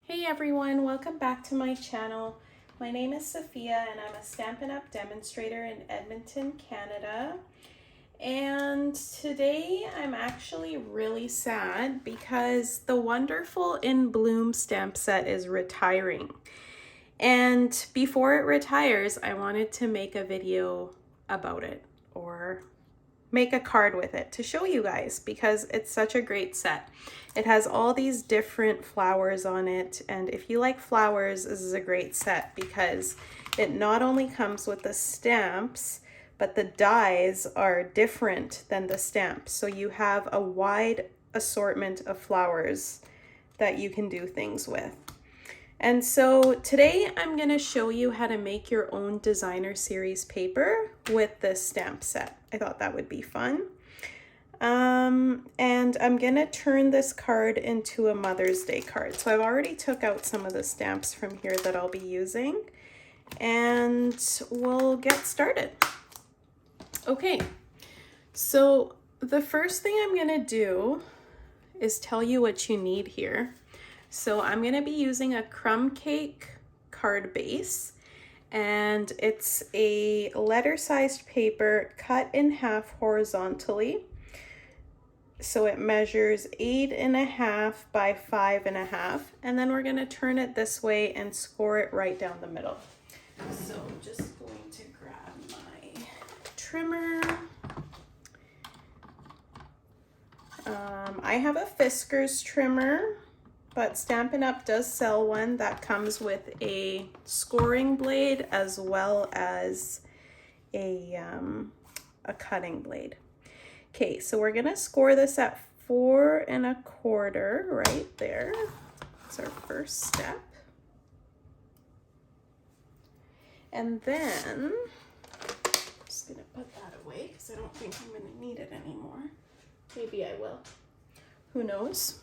Hey everyone, welcome back to my channel. My name is Sophia and I'm a Stampin' Up! Demonstrator in Edmonton, Canada. And today I'm actually really sad because the Wonderful in Bloom stamp set is retiring. And before it retires, I wanted to make a video about it or make a card with it to show you guys because it's such a great set. It has all these different flowers on it, and if you like flowers, this is a great set because it not only comes with the stamps, but the dies are different than the stamps. So you have a wide assortment of flowers that you can do things with. And so today I'm going to show you how to make your own designer series paper with this stamp set. I thought that would be fun. And I'm going to turn this card into a Mother's Day card. So I've already took out some of the stamps from here that I'll be using, and we'll get started. Okay, so the first thing I'm going to do is tell you what you need here. So I'm going to be using a Crum cake card base, and it's a letter-sized paper cut in half horizontally. So it measures 8.5 by 5.5, and then we're going to turn it this way and score it right down the middle. So I'm just going to grab my trimmer. I have a Fiskars trimmer, but Stampin' Up! Does sell one that comes with a scoring blade as well as a cutting blade. Okay, so we're gonna score this at 4 1/4 right there. That's our first step. And then, I'm just gonna put that away because I don't think I'm gonna need it anymore. Maybe I will, who knows?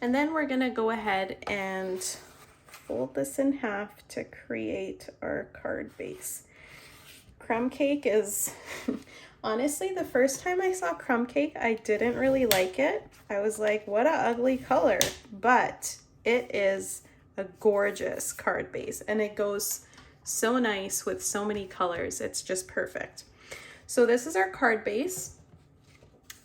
And then we're gonna go ahead and fold this in half to create our card base. Crumb cake is, honestly, the first time I saw crumb cake, I didn't really like it. I was like, what a ugly color, but it is a gorgeous card base and it goes so nice with so many colors. It's just perfect. So this is our card base,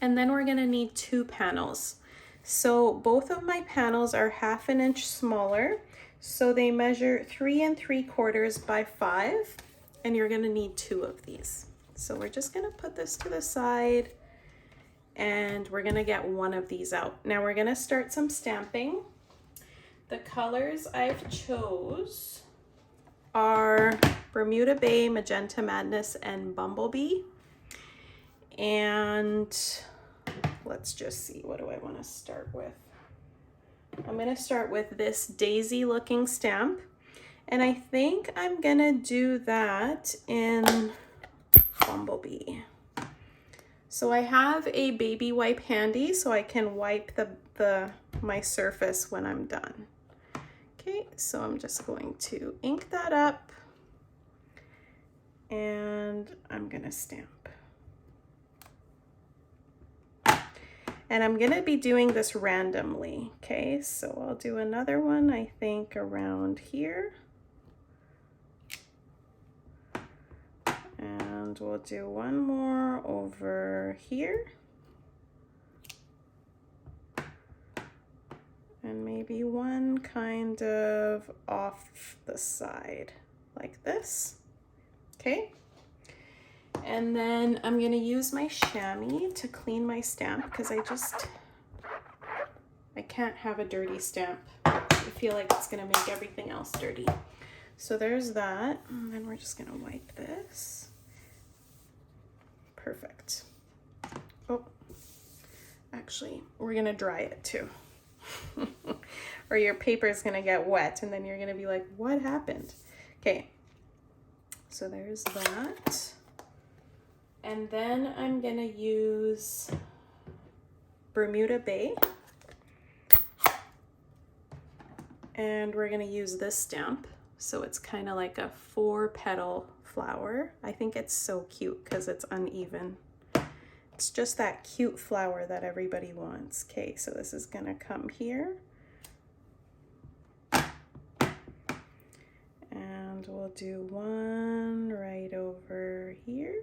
and then we're gonna need 2 panels. So both of my panels are 1/2 inch smaller. So they measure 3 3/4 by 5, and you're gonna need 2 of these. So we're just gonna put this to the side and we're gonna get 1 of these out. Now we're gonna start some stamping. The colors I've chose are Bermuda Bay, Magenta Madness, and Bumblebee. And let's just see, what do I want to start with? I'm going to start with this daisy looking stamp, and I think I'm going to do that in Bumblebee. So I have a baby wipe handy so I can wipe my surface when I'm done. Okay, so I'm just going to ink that up and I'm going to stamp. And I'm gonna be doing this randomly, okay? So I'll do another one, I think, around here. And we'll do one more over here. And maybe one kind of off the side, like this, okay? And then I'm going to use my chamois to clean my stamp because I can't have a dirty stamp. I feel like it's going to make everything else dirty. So there's that. And then we're just going to wipe this. Perfect. Oh, actually, we're going to dry it too. Or your paper is going to get wet and then you're going to be like, what happened? Okay, so there's that. And then I'm gonna use Bermuda Bay. And we're gonna use this stamp. So it's kind of like a 4-petal flower. I think it's so cute because it's uneven. It's just that cute flower that everybody wants. Okay, so this is gonna come here. And we'll do one right over here.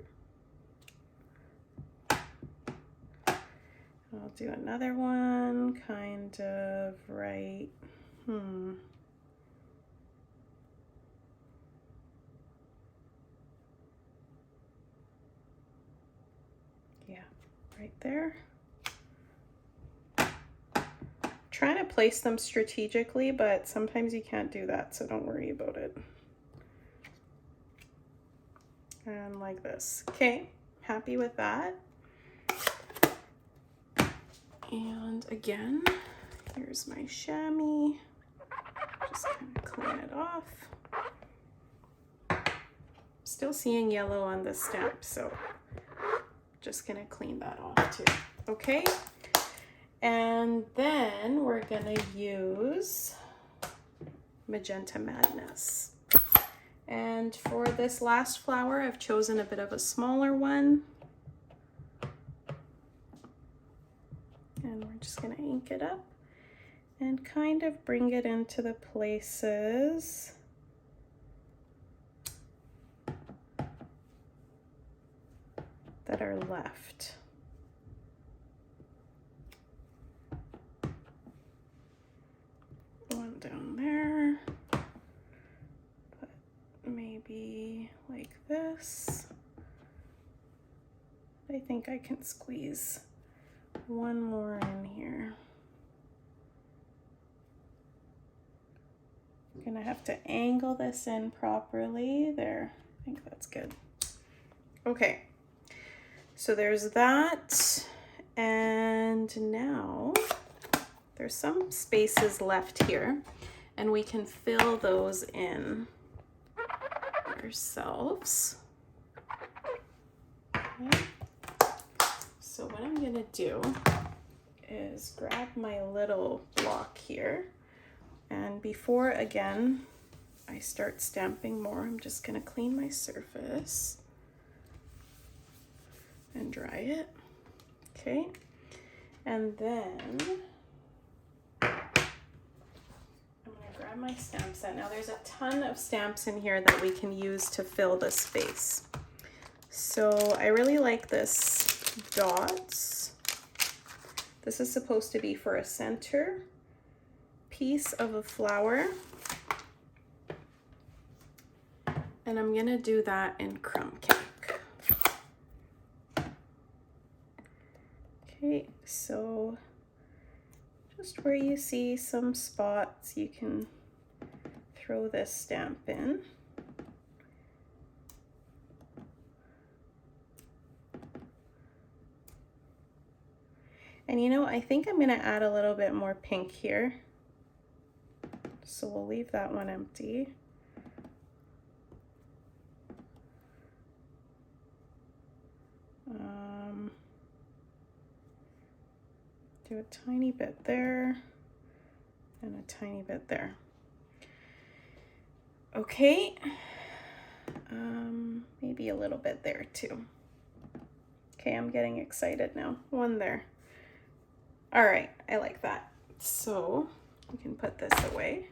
I'll do another one kind of right, yeah, right there. Trying to place them strategically, but sometimes you can't do that, so don't worry about it. And like this. Okay, happy with that. And again, here's my chamois. Just kind of clean it off. Still seeing yellow on the stamp, so just gonna clean that off too. Okay, and then we're gonna use Magenta Madness. And for this last flower, I've chosen a bit of a smaller one. And we're just gonna ink it up and kind of bring it into the places that are left. One down there, but maybe like this. I think I can squeeze one more in here. I'm gonna have to angle this in properly. There, I think that's good. Okay, so there's that. And now there's some spaces left here, and we can fill those in ourselves. Okay. So what I'm gonna do is grab my little block here, and before, again, I start stamping more, I'm just gonna clean my surface and dry it. Okay, and then I'm gonna grab my stamp set. Now there's a ton of stamps in here that we can use to fill the space. So I really like this dots. This is supposed to be for a center piece of a flower. And I'm gonna do that in Crumb Cake. Okay, so just where you see some spots, you can throw this stamp in. And you know, I think I'm gonna add a little bit more pink here. So we'll leave that one empty. Do a tiny bit there and a tiny bit there. Okay, maybe a little bit there too. Okay, I'm getting excited now. One there. All right, I like that. So you can put this away.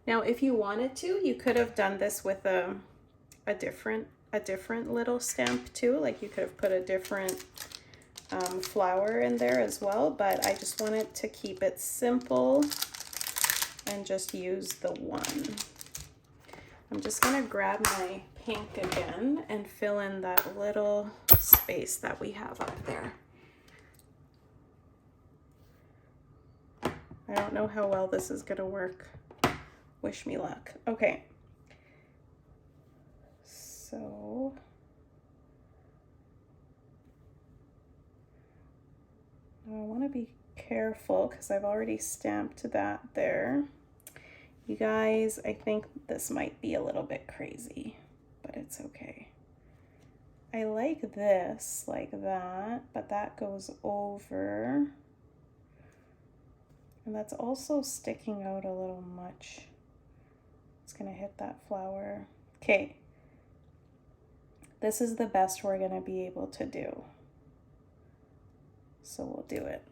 Now, if you wanted to, you could have done this with a different little stamp too. Like you could have put a different flower in there as well, but I just wanted to keep it simple and just use the one. I'm just gonna grab my pink again and fill in that little space that we have up there. I don't know how well this is gonna work. Wish me luck. Okay. So I want to be careful because I've already stamped that there. You guys, I think this might be a little bit crazy, but it's okay. I like this like that, but that goes over. And that's also sticking out a little much. It's gonna hit that flower. Okay. This is the best we're gonna be able to do. So we'll do it.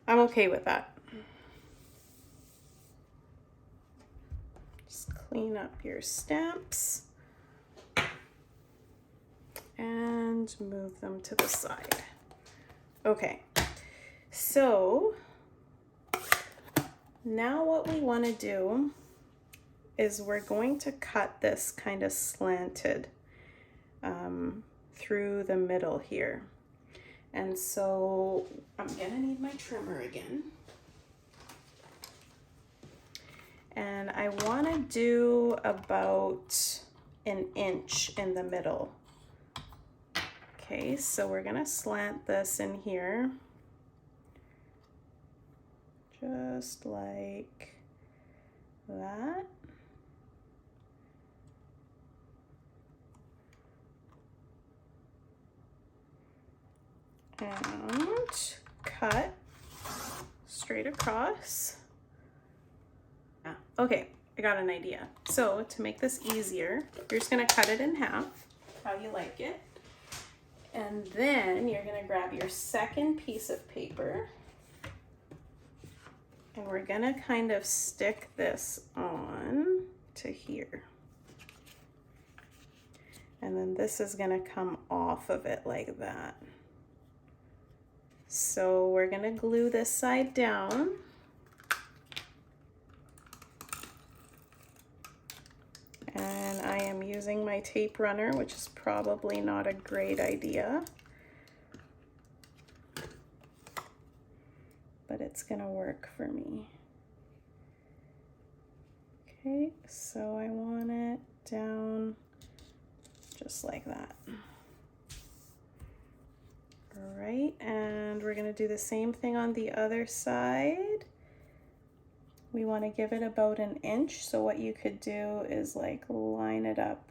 I'm okay with that. Just clean up your stamps and move them to the side. Okay, so now what we want to do is we're going to cut this kind of slanted through the middle here. And so I'm gonna need my trimmer again. And I wanna do about an inch in the middle. Okay, so we're gonna slant this in here. Just like that. And cut straight across. Okay, I got an idea. So to make this easier, you're just gonna cut it in half, how you like it. And then you're gonna grab your second piece of paper and we're gonna kind of stick this on to here. And then this is gonna come off of it like that. So we're gonna glue this side down. And I am using my tape runner, which is probably not a great idea. But it's gonna work for me. Okay, so I want it down just like that. All right, and we're gonna do the same thing on the other side. We wanna give it about an inch. So what you could do is like line it up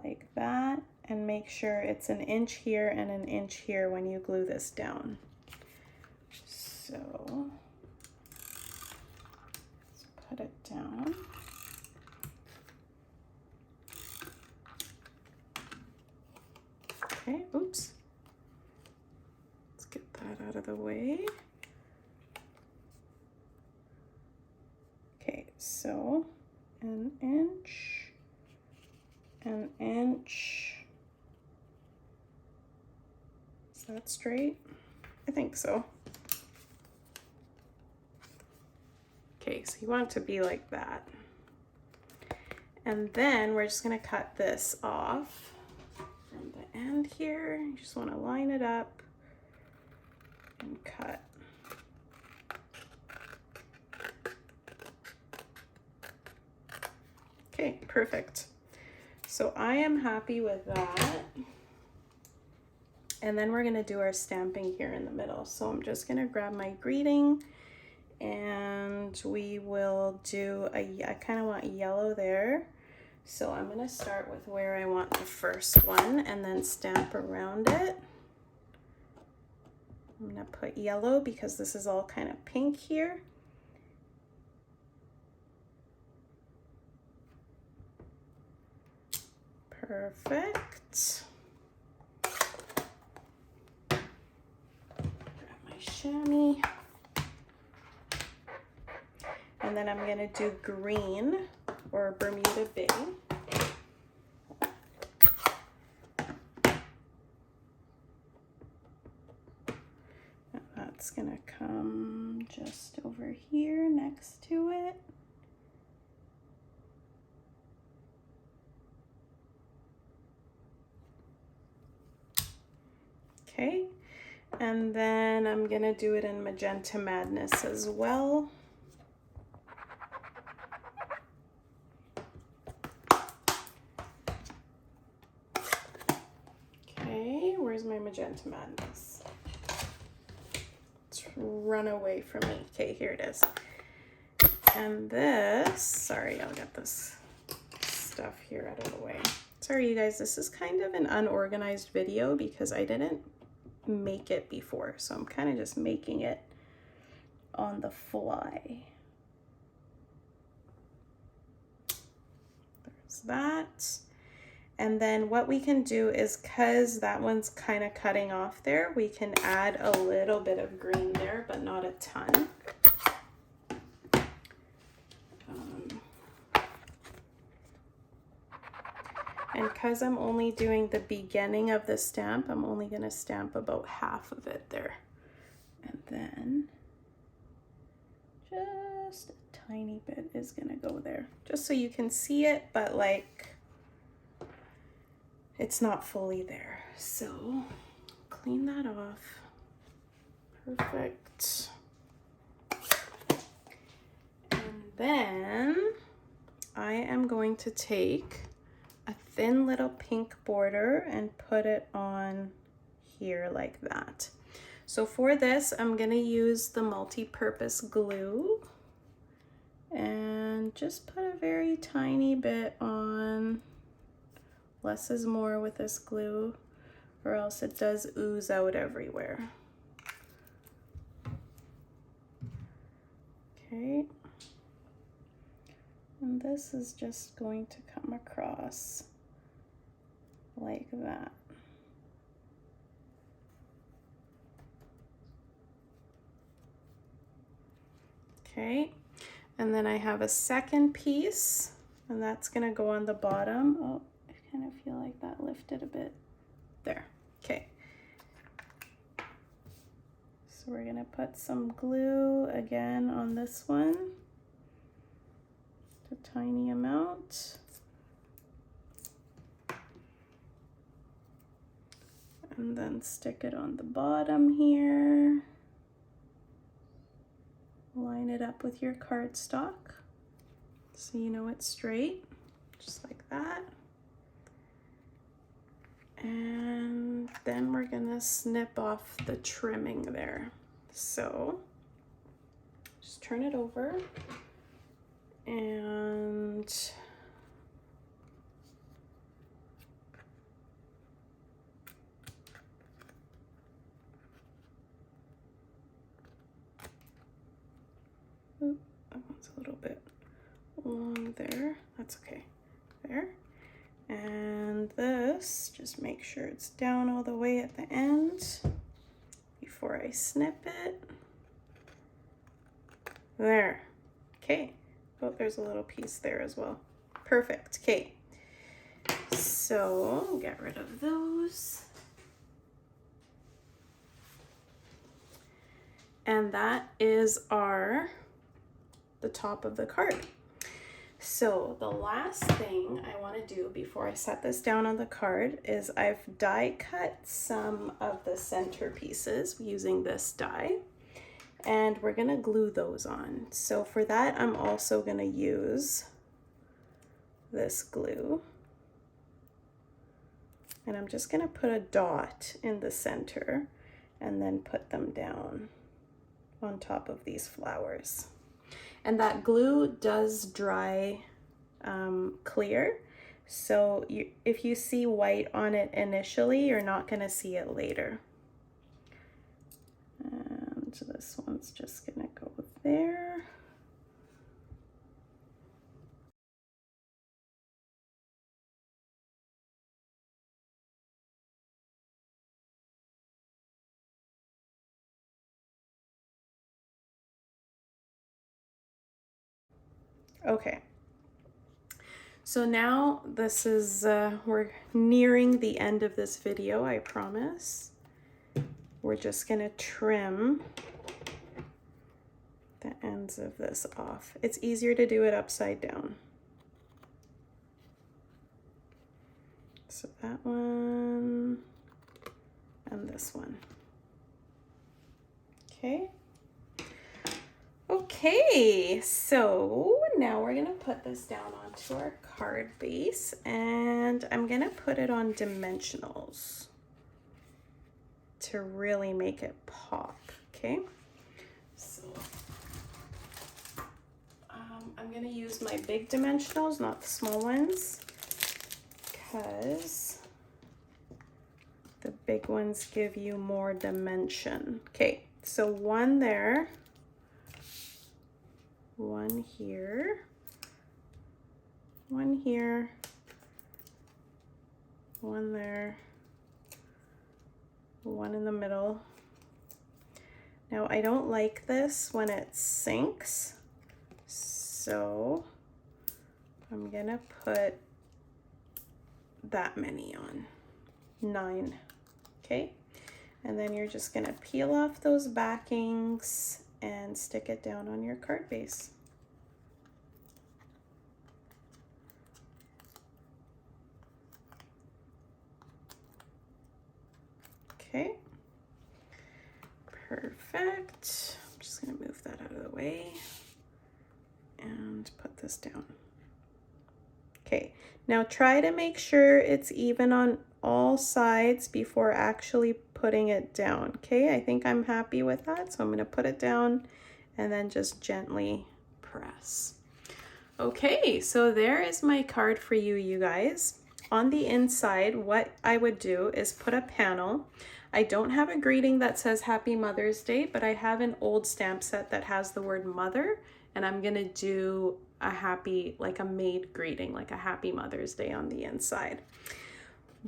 like that and make sure it's an inch here and an inch here when you glue this down. So let's put it down. Okay, oops. Let's get that out of the way. Okay, so an inch, an inch. Is that straight? I think so. Okay, so you want it to be like that. And then we're just gonna cut this off from the end here. You just wanna line it up and cut. Okay, perfect. So I am happy with that. And then we're gonna do our stamping here in the middle. So I'm just gonna grab my greeting and we will do I kind of want yellow there. So I'm gonna start with where I want the first one and then stamp around it. I'm gonna put yellow because this is all kind of pink here. Perfect. Grab my chamois. And then I'm gonna do green or Bermuda Bay. And that's gonna come just over here next to it. Okay, and then I'm gonna do it in Magenta Madness as well. Okay, where's my Magenta Madness? It's run away from me. Okay, here it is. And this, sorry, I'll get this stuff here out of the way. Sorry, you guys, this is kind of an unorganized video because I didn't make it before, so I'm kind of just making it on the fly. There's that. And then what we can do is, because that one's kind of cutting off there, we can add a little bit of green there, but not a ton. And because I'm only doing the beginning of the stamp, I'm only going to stamp about half of it there. And then just a tiny bit is going to go there, just so you can see it, but like it's not fully there. So clean that off. Perfect. And then I am going to take a thin little pink border and put it on here like that. So for this, I'm gonna use the multi-purpose glue and just put a very tiny bit on. Less is more with this glue, or else it does ooze out everywhere. Okay. And this is just going to come across like that. Okay, and then I have a second piece, and that's gonna go on the bottom. Oh, I kind of feel like that lifted a bit. There, okay. So we're gonna put some glue again on this one. A tiny amount. And then stick it on the bottom here. Line it up with your cardstock so you know it's straight, just like that. And then we're gonna snip off the trimming there. So just turn it over and oop, that one's a little bit long there. That's okay. There. And this, just make sure it's down all the way at the end before I snip it. There. Okay. Oh, there's a little piece there as well. Perfect. Okay. So get rid of those. And that is the top of the card. So the last thing I want to do before I set this down on the card is I've die cut some of the center pieces using this die, and we're going to glue those on. So for that, I'm also going to use this glue, and I'm just going to put a dot in the center and then put them down on top of these flowers. And that glue does dry clear, so if you see white on it initially, you're not going to see it later. And this one's just going to go there. Okay, so now this is, we're nearing the end of this video, I promise. We're just gonna trim the ends of this off. It's easier to do it upside down. So that one and this one. Okay. Okay, so now we're gonna put this down onto our card base, and I'm gonna put it on dimensionals to really make it pop. Okay, so I'm gonna use my big dimensionals, not the small ones, because the big ones give you more dimension. Okay, so one there, one here, one there, one in the middle. Now I don't like this when it sinks, so I'm gonna put that many on, 9, okay? And then you're just gonna peel off those backings and stick it down on your card base. Okay, perfect. I'm just gonna move that out of the way and put this down. Okay, now try to make sure it's even on all sides before actually putting it down. Okay, I think I'm happy with that, so I'm gonna put it down and then just gently press. Okay, so there is my card for you, you guys. On the inside, what I would do is put a panel. I don't have a greeting that says Happy Mother's Day, but I have an old stamp set that has the word mother, and I'm gonna do a happy, like a maid greeting, like a Happy Mother's Day on the inside.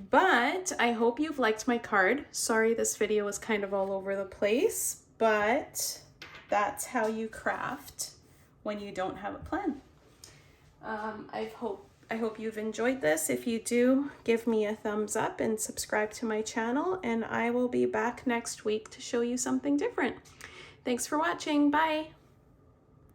But I hope you've liked my card. Sorry this video was kind of all over the place, but that's how you craft when you don't have a plan. I hope you've enjoyed this. If you do, give me a thumbs up and subscribe to my channel, and I will be back next week to show you something different. Thanks for watching. Bye.